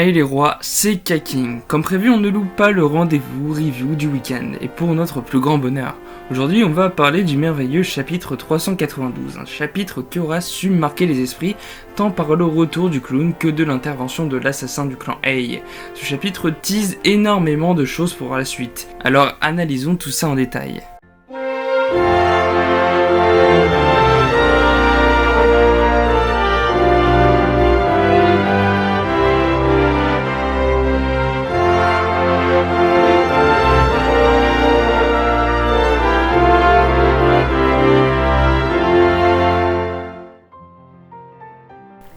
Hey les rois, c'est Kaking. Comme prévu, on ne loupe pas le rendez-vous review du week-end, et pour notre plus grand bonheur. Aujourd'hui, on va parler du merveilleux chapitre 392, un chapitre qui aura su marquer les esprits, tant par le retour du clown que de l'intervention de l'assassin du clan Ei. Ce chapitre tease énormément de choses pour la suite, alors analysons tout ça en détail.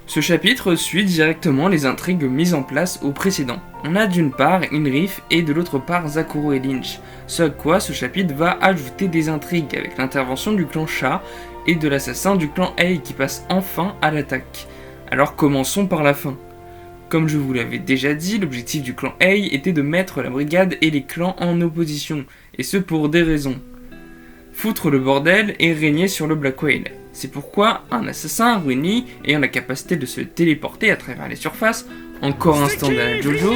Ce chapitre suit directement les intrigues mises en place au précédent. On a d'une part Inrith et de l'autre part Zakuro et Lynch, ce à quoi ce chapitre va ajouter des intrigues avec l'intervention du clan Sha et de l'assassin du clan Ei qui passe enfin à l'attaque. Alors commençons par la fin. Comme je vous l'avais déjà dit, l'objectif du clan Ei était de mettre la brigade et les clans en opposition, et ce pour des raisons. Foutre le bordel et régner sur le Blackwell. C'est pourquoi un assassin, Runi, ayant la capacité de se téléporter à travers les surfaces, encore un stand à la Jojo,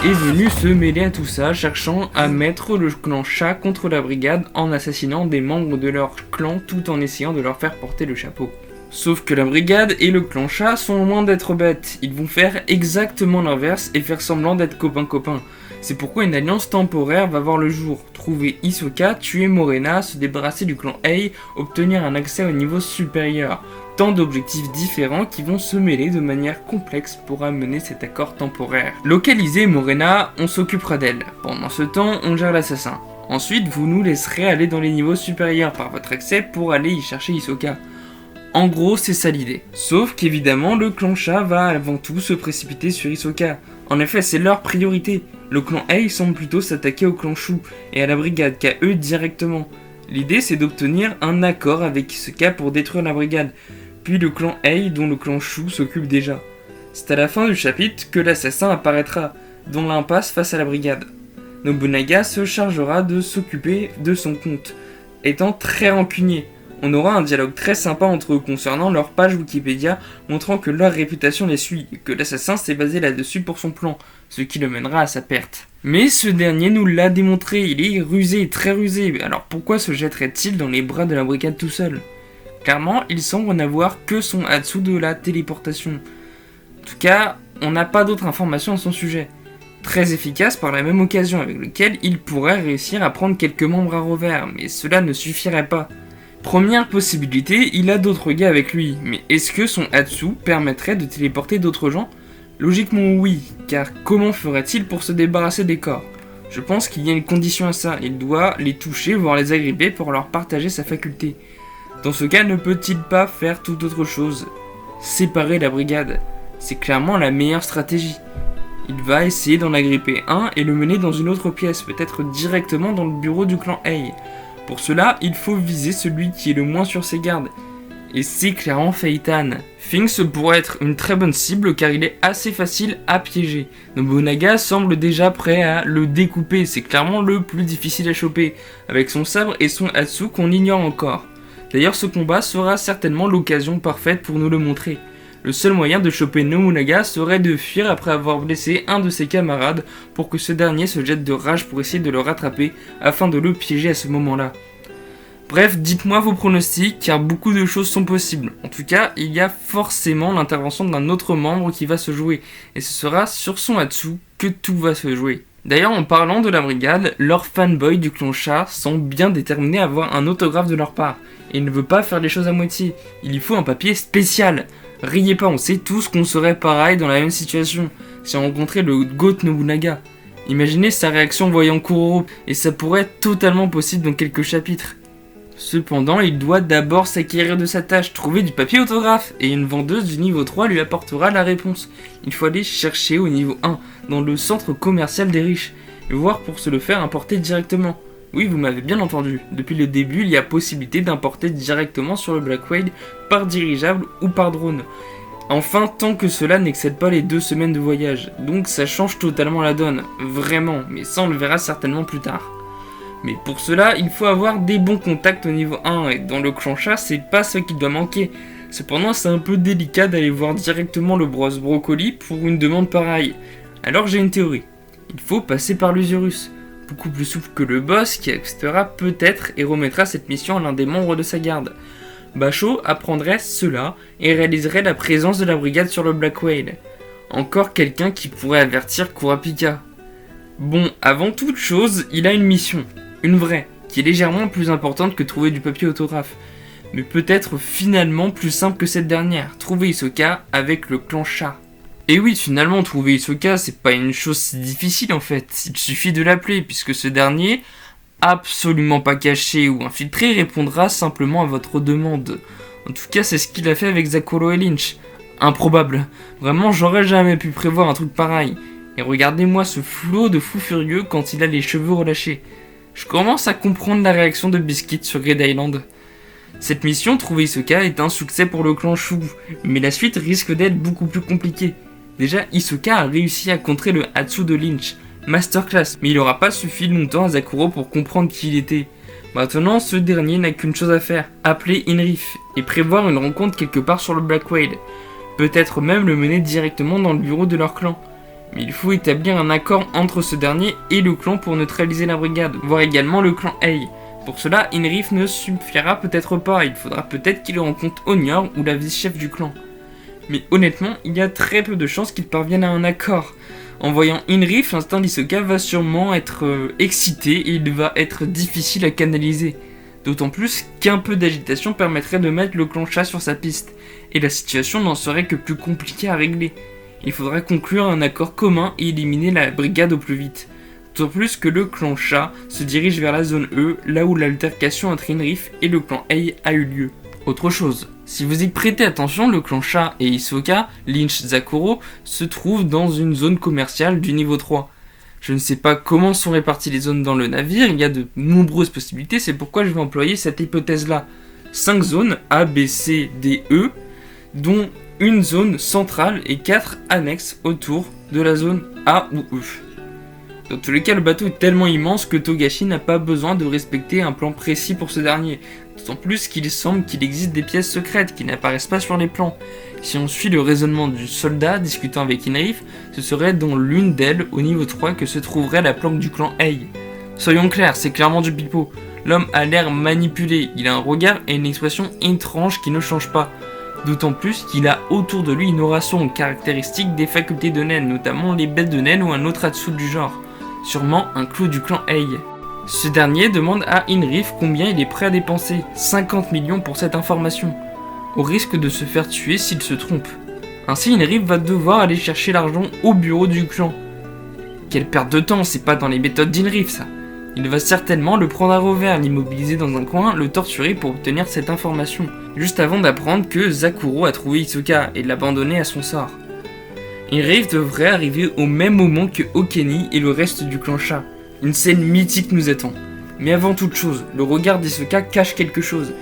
est venu se mêler à tout ça, cherchant à mettre le clan Sha contre la brigade en assassinant des membres de leur clan tout en essayant de leur faire porter le chapeau. Sauf que la brigade et le clan Sha sont loin d'être bêtes, ils vont faire exactement l'inverse et faire semblant d'être copains-copains. C'est pourquoi une alliance temporaire va voir le jour. Trouver Hisoka, tuer Morena, se débarrasser du clan Ei, obtenir un accès au niveau supérieur. Tant d'objectifs différents qui vont se mêler de manière complexe pour amener cet accord temporaire. Localiser Morena, on s'occupera d'elle. Pendant ce temps, on gère l'assassin. Ensuite, vous nous laisserez aller dans les niveaux supérieurs par votre accès pour aller y chercher Hisoka. En gros, c'est ça l'idée. Sauf qu'évidemment, le clan Sha va avant tout se précipiter sur Hisoka. En effet, c'est leur priorité. Le clan Ei semble plutôt s'attaquer au clan Shu et à la brigade qu'à eux directement. L'idée c'est d'obtenir un accord avec Hisoka pour détruire la brigade, puis le clan Ei dont le clan Shu s'occupe déjà. C'est à la fin du chapitre que l'assassin apparaîtra, dans l'impasse face à la brigade. Nobunaga se chargera de s'occuper de son compte, étant très rancunier. On aura un dialogue très sympa entre eux concernant leur page Wikipédia, montrant que leur réputation les suit, et que l'assassin s'est basé là-dessus pour son plan, ce qui le mènera à sa perte. Mais ce dernier nous l'a démontré, il est rusé, très rusé, alors pourquoi se jetterait-il dans les bras de la brigade tout seul ? Clairement, il semble n'avoir que son Hatsu de la téléportation. En tout cas, on n'a pas d'autres informations à son sujet. Très efficace par la même occasion, avec lequel il pourrait réussir à prendre quelques membres à revers, mais cela ne suffirait pas. Première possibilité, il a d'autres gars avec lui, mais est-ce que son Hatsu permettrait de téléporter d'autres gens ? Logiquement oui, car comment ferait-il pour se débarrasser des corps ? Je pense qu'il y a une condition à ça, il doit les toucher, voire les agripper pour leur partager sa faculté. Dans ce cas, ne peut-il pas faire toute autre chose ? Séparer la brigade, c'est clairement la meilleure stratégie. Il va essayer d'en agripper un et le mener dans une autre pièce, peut-être directement dans le bureau du clan Ei. Pour cela, il faut viser celui qui est le moins sur ses gardes. Et c'est clairement Feitan. Finks pourrait être une très bonne cible car il est assez facile à piéger. Nobunaga semble déjà prêt à le découper, c'est clairement le plus difficile à choper, avec son sabre et son Hatsu qu'on ignore encore. D'ailleurs ce combat sera certainement l'occasion parfaite pour nous le montrer. Le seul moyen de choper Nobunaga serait de fuir après avoir blessé un de ses camarades pour que ce dernier se jette de rage pour essayer de le rattraper afin de le piéger à ce moment-là. Bref, dites-moi vos pronostics car beaucoup de choses sont possibles. En tout cas, il y a forcément l'intervention d'un autre membre qui va se jouer et ce sera sur son Hatsu que tout va se jouer. D'ailleurs, en parlant de la brigade, leurs fanboys du clan Sha sont bien déterminés à avoir un autographe de leur part. Et il ne veut pas faire les choses à moitié, il y faut un papier spécial. Riez pas, on sait tous qu'on serait pareil dans la même situation si on rencontrait le GOAT Nobunaga. Imaginez sa réaction voyant Kuroro, et ça pourrait être totalement possible dans quelques chapitres. Cependant, il doit d'abord s'acquérir de sa tâche, trouver du papier autographe, et une vendeuse du niveau 3 lui apportera la réponse. Il faut aller chercher au niveau 1, dans le centre commercial des riches, et voir pour se le faire importer directement. Oui, vous m'avez bien entendu, depuis le début, il y a possibilité d'importer directement sur le Blackwell par dirigeable ou par drone. Enfin, tant que cela n'excède pas les 2 semaines de voyage, donc ça change totalement la donne, vraiment, mais ça on le verra certainement plus tard. Mais pour cela, il faut avoir des bons contacts au niveau 1, et dans le clan Sha, c'est pas ce qui doit manquer. Cependant, c'est un peu délicat d'aller voir directement le boss Brocoli pour une demande pareille. Alors j'ai une théorie. Il faut passer par l'Usurus, beaucoup plus souple que le boss qui acceptera peut-être et remettra cette mission à l'un des membres de sa garde. Basho apprendrait cela et réaliserait la présence de la brigade sur le Black Whale. Encore quelqu'un qui pourrait avertir Kurapika. Bon, avant toute chose, il a une mission, une vraie, qui est légèrement plus importante que trouver du papier autographe, mais peut-être finalement plus simple que cette dernière, trouver Hisoka avec le clan Sha. Et oui, finalement, trouver Hisoka, c'est pas une chose si difficile en fait, il suffit de l'appeler, puisque ce dernier, absolument pas caché ou infiltré, répondra simplement à votre demande. En tout cas, c'est ce qu'il a fait avec Zakuro et Lynch. Improbable. Vraiment, j'aurais jamais pu prévoir un truc pareil. Et regardez-moi ce flot de fou furieux quand il a les cheveux relâchés. Je commence à comprendre la réaction de Biscuit sur Great Island. Cette mission, trouver Hisoka, est un succès pour le clan Shu, mais la suite risque d'être beaucoup plus compliquée. Déjà, Hisoka a réussi à contrer le Hatsu de Lynch. Masterclass, mais il n'aura pas suffi longtemps à Zakuro pour comprendre qui il était. Maintenant, ce dernier n'a qu'une chose à faire, appeler Inrif, et prévoir une rencontre quelque part sur le Black Whale. Peut-être même le mener directement dans le bureau de leur clan. Mais il faut établir un accord entre ce dernier et le clan pour neutraliser la brigade, voire également le clan Ei. Pour cela, Inrif ne suffira peut-être pas, il faudra peut-être qu'il rencontre Onior ou la vice-chef du clan. Mais honnêtement, il y a très peu de chances qu'ils parviennent à un accord. En voyant Inrif, l'instinct d'Hisoka va sûrement être excité et il va être difficile à canaliser. D'autant plus qu'un peu d'agitation permettrait de mettre le clan Sha sur sa piste, et la situation n'en serait que plus compliquée à régler. Il faudra conclure un accord commun et éliminer la brigade au plus vite. D'autant plus que le clan Sha se dirige vers la zone E, là où l'altercation entre Inrif et le clan Ei a eu lieu. Autre chose, si vous y prêtez attention, le clan Sha et Hisoka, Lynch, Zakuro, se trouvent dans une zone commerciale du niveau 3. Je ne sais pas comment sont réparties les zones dans le navire, il y a de nombreuses possibilités, c'est pourquoi je vais employer cette hypothèse-là. 5 zones A, B, C, D, E, dont une zone centrale et 4 annexes autour de la zone A ou E. Dans tous les cas, le bateau est tellement immense que Togashi n'a pas besoin de respecter un plan précis pour ce dernier. D'autant plus qu'il semble qu'il existe des pièces secrètes qui n'apparaissent pas sur les plans. Si on suit le raisonnement du soldat discutant avec Inrif, ce serait dans l'une d'elles, au niveau 3, que se trouverait la planque du clan Ei. Soyons clairs, c'est clairement du pipeau. L'homme a l'air manipulé, il a un regard et une expression étrange qui ne changent pas. D'autant plus qu'il a autour de lui une aura sombre caractéristique des facultés de naine, notamment les bêtes de naine ou un autre Hatsu du genre. Sûrement un clou du clan Ei. Ce dernier demande à Inrif combien il est prêt à dépenser, 50 millions pour cette information, au risque de se faire tuer s'il se trompe. Ainsi Inrif va devoir aller chercher l'argent au bureau du clan. Quelle perte de temps, c'est pas dans les méthodes d'Inrif ça. Il va certainement le prendre à revers, l'immobiliser dans un coin, le torturer pour obtenir cette information, juste avant d'apprendre que Zakuro a trouvé Hisoka et l'abandonner à son sort. Inrif devrait arriver au même moment que Okeni et le reste du clan Sha. Une scène mythique nous attend. Mais avant toute chose, le regard d'Hisoka cache quelque chose.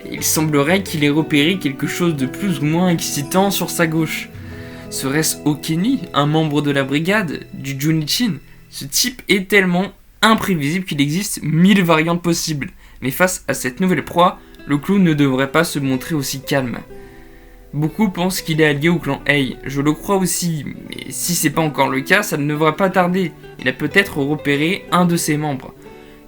Et il semblerait qu'il ait repéré quelque chose de plus ou moins excitant sur sa gauche. Serait-ce Okeni, un membre de la brigade, du Junichin? Ce type est tellement imprévisible qu'il existe 1000 variantes possibles. Mais face à cette nouvelle proie, le clown ne devrait pas se montrer aussi calme. Beaucoup pensent qu'il est allié au clan Ei, je le crois aussi, mais si c'est pas encore le cas, ça ne devrait pas tarder. Il a peut-être repéré un de ses membres.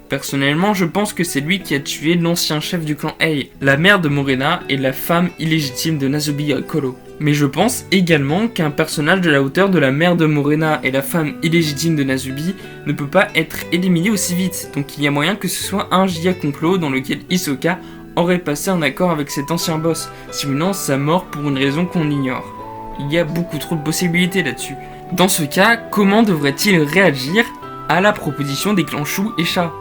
Personnellement, je pense que c'est lui qui a tué l'ancien chef du clan Ei, la mère de Morena et la femme illégitime de Nazubi Kolo. Mais je pense également qu'un personnage de la hauteur de la mère de Morena et la femme illégitime de Nazubi ne peut pas être éliminé aussi vite, donc il y a moyen que ce soit un giga complot dans lequel Hisoka aurait passé un accord avec cet ancien boss, simulant sa mort pour une raison qu'on ignore. Il y a beaucoup trop de possibilités là-dessus. Dans ce cas, comment devrait-il réagir à la proposition des clans Shu et Sha?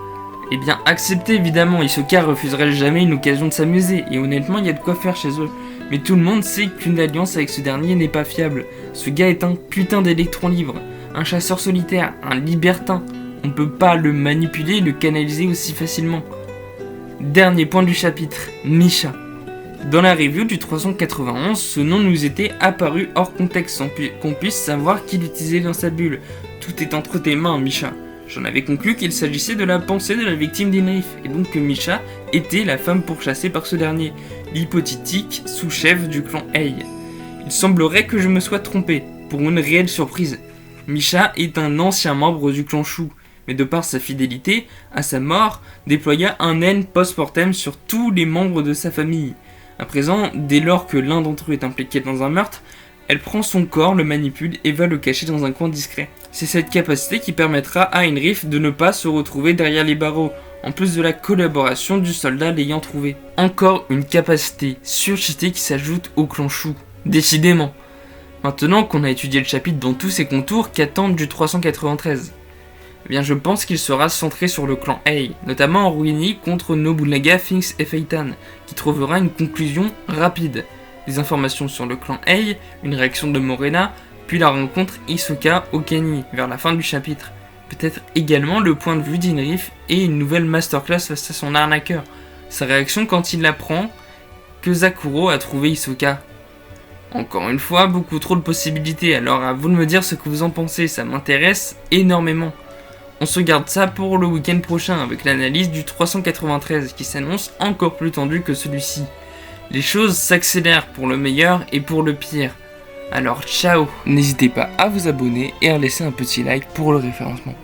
Eh bien, accepter évidemment, Hisoka refuserait jamais une occasion de s'amuser, et honnêtement, il y a de quoi faire chez eux. Mais tout le monde sait qu'une alliance avec ce dernier n'est pas fiable. Ce gars est un putain d'électron libre, un chasseur solitaire, un libertin. On ne peut pas le manipuler et le canaliser aussi facilement. Dernier point du chapitre, Misha. Dans la review du 391, ce nom nous était apparu hors contexte sans qu'on puisse savoir qui l'utilisait dans sa bulle. Tout est entre tes mains, Misha. J'en avais conclu qu'il s'agissait de la pensée de la victime d'Inrif, et donc que Misha était la femme pourchassée par ce dernier. l'hypothétique sous-chef du clan Ei. Il semblerait que je me sois trompé, pour une réelle surprise. Misha est un ancien membre du clan Shu, mais de par sa fidélité, à sa mort, déploya un haine post-mortem sur tous les membres de sa famille. À présent, dès lors que l'un d'entre eux est impliqué dans un meurtre, elle prend son corps, le manipule et va le cacher dans un coin discret. C'est cette capacité qui permettra à Heinrich de ne pas se retrouver derrière les barreaux, en plus de la collaboration du soldat l'ayant trouvé. Encore une capacité surcheatée qui s'ajoute au clan Shu. Décidément. Maintenant qu'on a étudié le chapitre dans tous ses contours, qu'attendre du 393 ? Eh bien, je pense qu'il sera centré sur le clan Ei, notamment en ruiné contre Nobunaga, Finks et Feitan, qui trouvera une conclusion rapide. Des informations sur le clan Ei, une réaction de Morena, puis la rencontre Hisoka Okani vers la fin du chapitre. Peut-être également le point de vue d'Inrif et une nouvelle masterclass face à son arnaqueur. Sa réaction quand il apprend que Zakuro a trouvé Hisoka. Encore une fois, beaucoup trop de possibilités, alors à vous de me dire ce que vous en pensez, ça m'intéresse énormément. On se garde ça pour le week-end prochain avec l'analyse du 393 qui s'annonce encore plus tendu que celui-ci. Les choses s'accélèrent pour le meilleur et pour le pire. Alors ciao. N'hésitez pas à vous abonner et à laisser un petit like pour le référencement.